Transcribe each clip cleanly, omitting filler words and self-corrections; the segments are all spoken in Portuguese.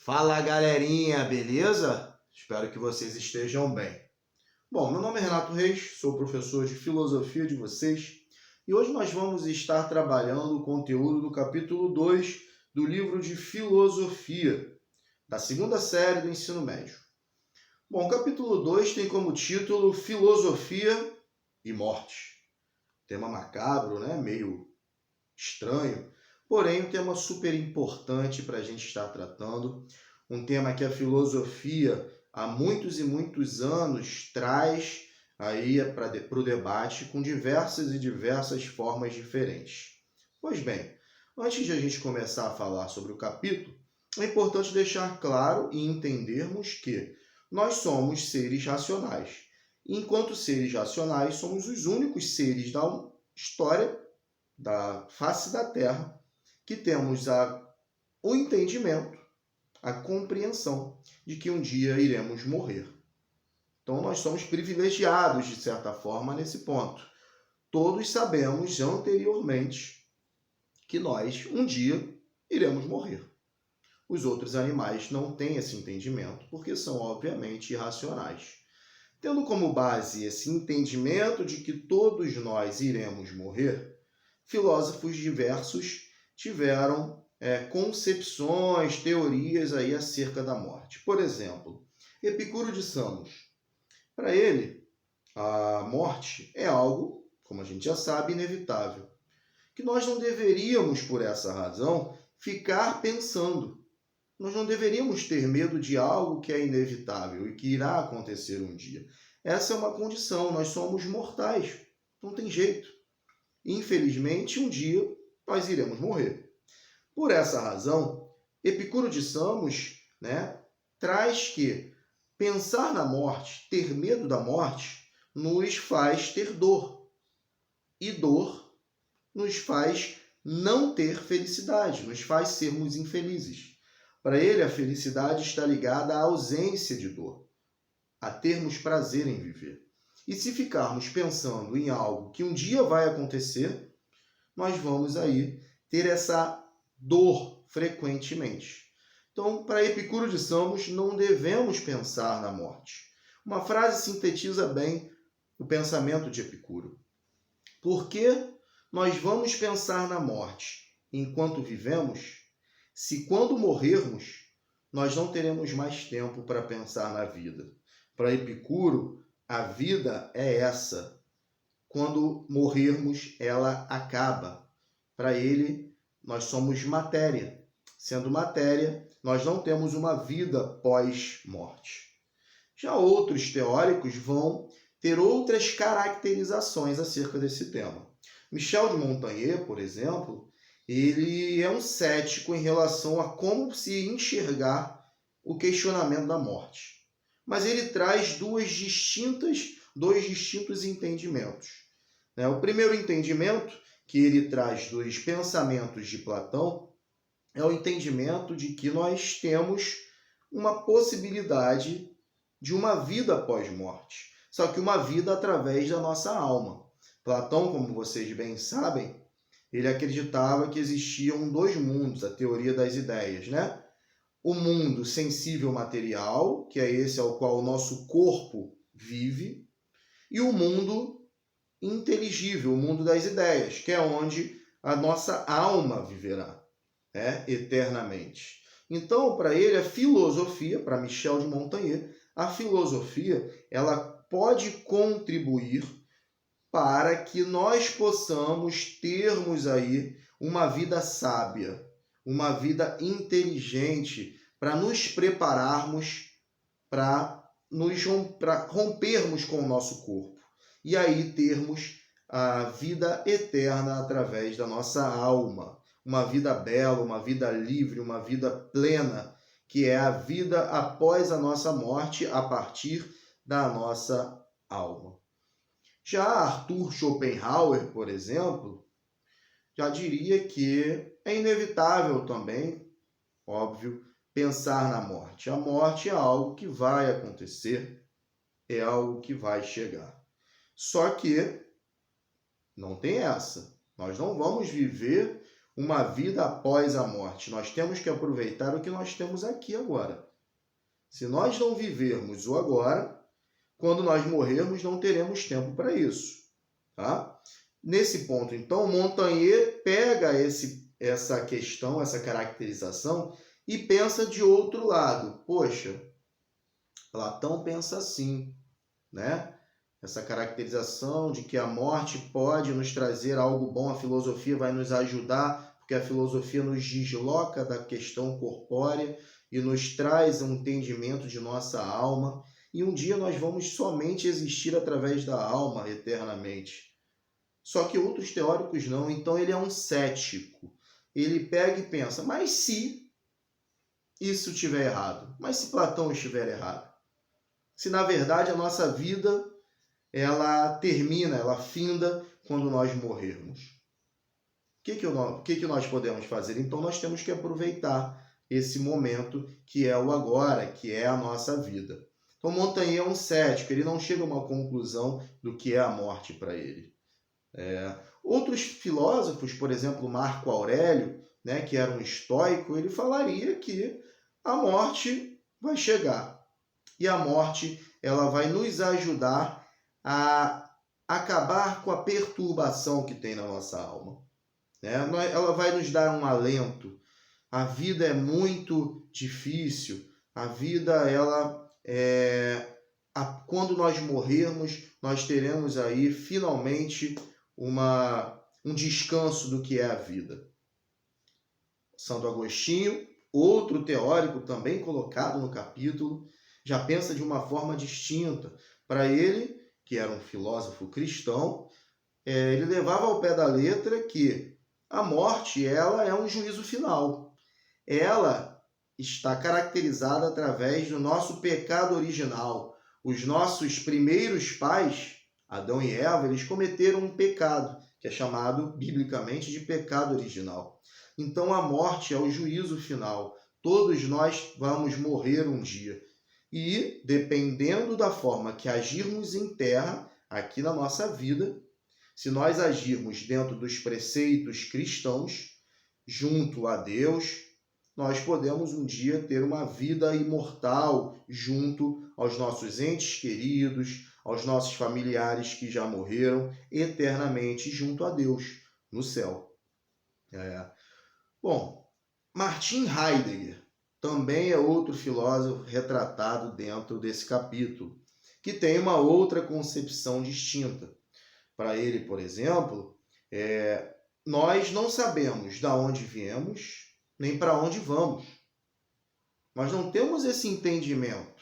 Fala galerinha, beleza? Espero que vocês estejam bem. Bom, meu nome é Renato Reis, sou professor de filosofia de vocês e hoje nós vamos estar trabalhando o conteúdo do capítulo 2 do livro de filosofia, da segunda série do ensino médio. Bom, o capítulo 2 tem como título Filosofia e Morte. Tema macabro, né? Meio estranho. Porém, um tema super importante para a gente estar tratando, um tema que a filosofia há muitos e muitos anos traz aí para o debate com diversas formas diferentes. Pois bem, antes de a gente começar a falar sobre o capítulo, é importante deixar claro e entendermos que nós somos seres racionais. E enquanto seres racionais, somos os únicos seres da história da face da Terra que temos o entendimento, a compreensão de que um dia iremos morrer. Então nós somos privilegiados, de certa forma, nesse ponto. Todos sabemos anteriormente que nós, um dia, iremos morrer. Os outros animais não têm esse entendimento, porque são, obviamente, irracionais. Tendo como base esse entendimento de que todos nós iremos morrer, filósofos diversos tiveram concepções, teorias aí acerca da morte. Por exemplo, Epicuro de Samos. Para ele, a morte é algo, como a gente já sabe, inevitável. Que nós não deveríamos, por essa razão, ficar pensando. Nós não deveríamos ter medo de algo que é inevitável e que irá acontecer um dia. Essa é uma condição, nós somos mortais, não tem jeito. Infelizmente, um dia nós iremos morrer. Por essa razão, Epicuro de Samos traz que pensar na morte, ter medo da morte, nos faz ter dor. E dor nos faz não ter felicidade, nos faz sermos infelizes. Para ele, a felicidade está ligada à ausência de dor, a termos prazer em viver. E se ficarmos pensando em algo que um dia vai acontecer, nós vamos aí ter essa dor frequentemente. Então, para Epicuro de Samos, não devemos pensar na morte. Uma frase sintetiza bem o pensamento de Epicuro. Por que nós vamos pensar na morte enquanto vivemos, se quando morrermos, nós não teremos mais tempo para pensar na vida? Para Epicuro, a vida é essa. Quando morrermos, ela acaba. Para ele, nós somos matéria. Sendo matéria, nós não temos uma vida pós-morte. Já outros teóricos vão ter outras caracterizações acerca desse tema. Michel de Montaigne, por exemplo, ele é um cético em relação a como se enxergar o questionamento da morte. Mas ele traz dois distintos entendimentos. O primeiro entendimento, que ele traz dos pensamentos de Platão, é o entendimento de que nós temos uma possibilidade de uma vida pós-morte, só que uma vida através da nossa alma. Platão, como vocês bem sabem, ele acreditava que existiam dois mundos, a teoria das ideias, O mundo sensível material, que é esse ao qual o nosso corpo vive, e o mundo inteligível, o mundo das ideias, que é onde a nossa alma viverá eternamente. Então, para ele, a filosofia, para Michel de Montaigne, a filosofia ela pode contribuir para que nós possamos termos aí uma vida sábia, uma vida inteligente, para nos prepararmos para rompermos com o nosso corpo. E aí termos a vida eterna através da nossa alma. Uma vida bela, uma vida livre, uma vida plena, que é a vida após a nossa morte, a partir da nossa alma. Já Arthur Schopenhauer, por exemplo, já diria que é inevitável também, óbvio, pensar na morte. A morte é algo que vai acontecer, é algo que vai chegar. Só que não tem essa. Nós não vamos viver uma vida após a morte. Nós temos que aproveitar o que nós temos aqui agora. Se nós não vivermos o agora, quando nós morrermos, não teremos tempo para isso. Tá? Nesse ponto, então, Montaigne pega essa questão, essa caracterização, e pensa de outro lado. Poxa, Platão pensa assim, né? Essa caracterização de que a morte pode nos trazer algo bom, a filosofia vai nos ajudar, porque a filosofia nos desloca da questão corpórea e nos traz um entendimento de nossa alma, e um dia nós vamos somente existir através da alma eternamente. Só que outros teóricos não, então ele é um cético. Ele pega e pensa, mas se isso estiver errado? Mas se Platão estiver errado? Se na verdade a nossa vida ela termina, ela finda quando nós morrermos. O que nós podemos fazer? Então nós temos que aproveitar esse momento que é o agora, que é a nossa vida. Então Montaigne é um cético, ele não chega a uma conclusão do que é a morte para ele. Outros filósofos, por exemplo, Marco Aurélio, né, que era um estoico, ele falaria que a morte vai chegar. E a morte ela vai nos ajudar a acabar com a perturbação que tem na nossa alma. Ela vai nos dar um alento. A vida é muito difícil. A vida, quando nós morrermos, nós teremos aí finalmente um descanso do que é a vida. Santo Agostinho, outro teórico também colocado no capítulo, já pensa de uma forma distinta. Para ele, que era um filósofo cristão, ele levava ao pé da letra que a morte ela é um juízo final. Ela está caracterizada através do nosso pecado original. Os nossos primeiros pais, Adão e Eva, eles cometeram um pecado, que é chamado biblicamente de pecado original. Então a morte é o juízo final. Todos nós vamos morrer um dia. E, dependendo da forma que agirmos em terra, aqui na nossa vida, se nós agirmos dentro dos preceitos cristãos, junto a Deus, nós podemos um dia ter uma vida imortal junto aos nossos entes queridos, aos nossos familiares que já morreram, eternamente junto a Deus, no céu. Bom, Martin Heidegger também é outro filósofo retratado dentro desse capítulo, que tem uma outra concepção distinta. Para ele, por exemplo, nós não sabemos de onde viemos, nem para onde vamos. Nós não temos esse entendimento.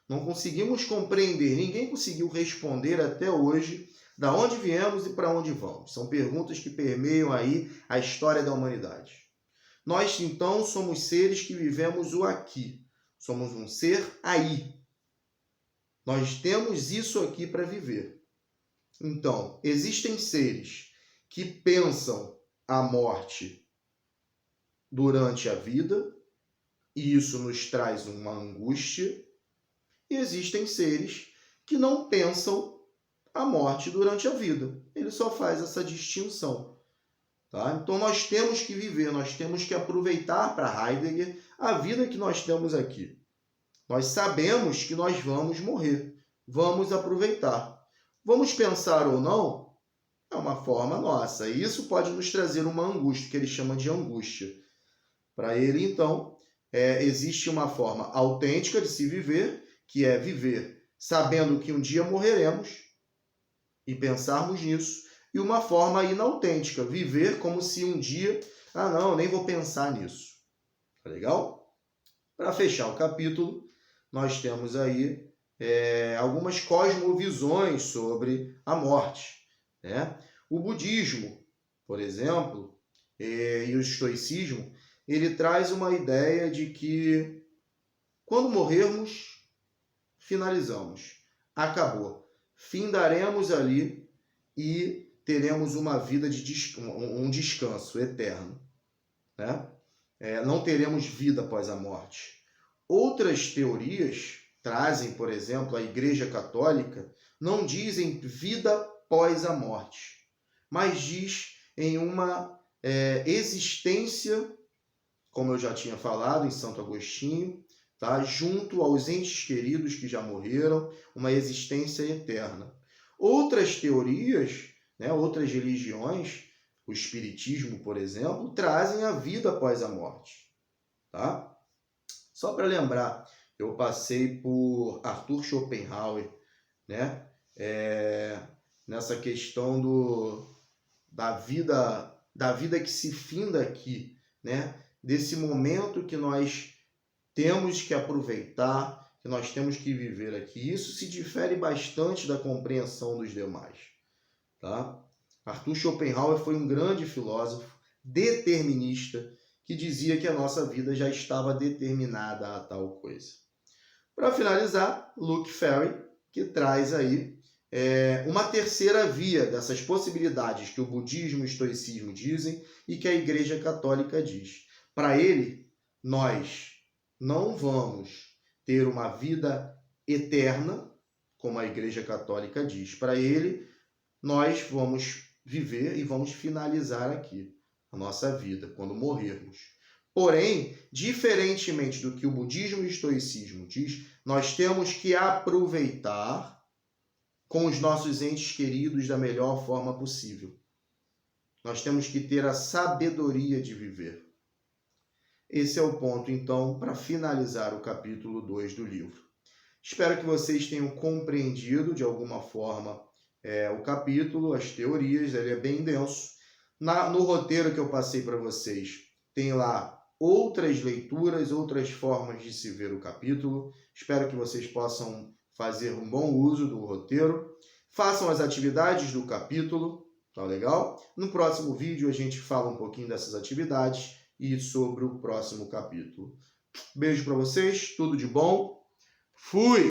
Não conseguimos compreender, ninguém conseguiu responder até hoje de onde viemos e para onde vamos. São perguntas que permeiam aí a história da humanidade. Nós, então, somos seres que vivemos o aqui. Somos um ser aí. Nós temos isso aqui para viver. Então, existem seres que pensam a morte durante a vida, e isso nos traz uma angústia. E existem seres que não pensam a morte durante a vida. Ele só faz essa distinção. Tá? Então nós temos que viver, nós temos que aproveitar para Heidegger a vida que nós temos aqui. Nós sabemos que nós vamos morrer, vamos aproveitar. Vamos pensar ou não, é uma forma nossa. E isso pode nos trazer uma angústia, que ele chama de angústia. Para ele, então, existe uma forma autêntica de se viver, que é viver sabendo que um dia morreremos e pensarmos nisso, e uma forma inautêntica, viver como se um dia, não, nem vou pensar nisso. Tá legal? Para fechar o capítulo, nós temos aí algumas cosmovisões sobre a morte. O budismo, por exemplo, e o estoicismo, ele traz uma ideia de que quando morrermos, finalizamos, acabou. Findaremos ali e teremos uma vida um descanso eterno. Não teremos vida após a morte. Outras teorias trazem, por exemplo, a Igreja Católica, não dizem vida após a morte, mas diz em uma existência, como eu já tinha falado em Santo Agostinho, tá? Junto aos entes queridos que já morreram, uma existência eterna. Outras teorias, né, outras religiões, o espiritismo, por exemplo, trazem a vida após a morte. Tá? Só para lembrar, eu passei por Arthur Schopenhauer, né? Nessa questão da vida que se finda aqui, né? Desse momento que nós temos que aproveitar, que nós temos que viver aqui. Isso se difere bastante da compreensão dos demais. Tá? Arthur Schopenhauer foi um grande filósofo determinista que dizia que a nossa vida já estava determinada a tal coisa. Para finalizar, Luke Ferry, que traz aí uma terceira via dessas possibilidades que o budismo e o estoicismo dizem e que a Igreja Católica diz. Para ele, nós não vamos ter uma vida eterna, como a Igreja Católica diz. Para ele, nós vamos viver e vamos finalizar aqui a nossa vida, quando morrermos. Porém, diferentemente do que o budismo e o estoicismo diz, nós temos que aproveitar com os nossos entes queridos da melhor forma possível. Nós temos que ter a sabedoria de viver. Esse é o ponto, então, para finalizar o capítulo 2 do livro. Espero que vocês tenham compreendido de alguma forma o capítulo, as teorias, ele é bem denso. No roteiro que eu passei para vocês, tem lá outras leituras, outras formas de se ver o capítulo. Espero que vocês possam fazer um bom uso do roteiro. Façam as atividades do capítulo, tá legal? No próximo vídeo a gente fala um pouquinho dessas atividades e sobre o próximo capítulo. Beijo para vocês, tudo de bom. Fui!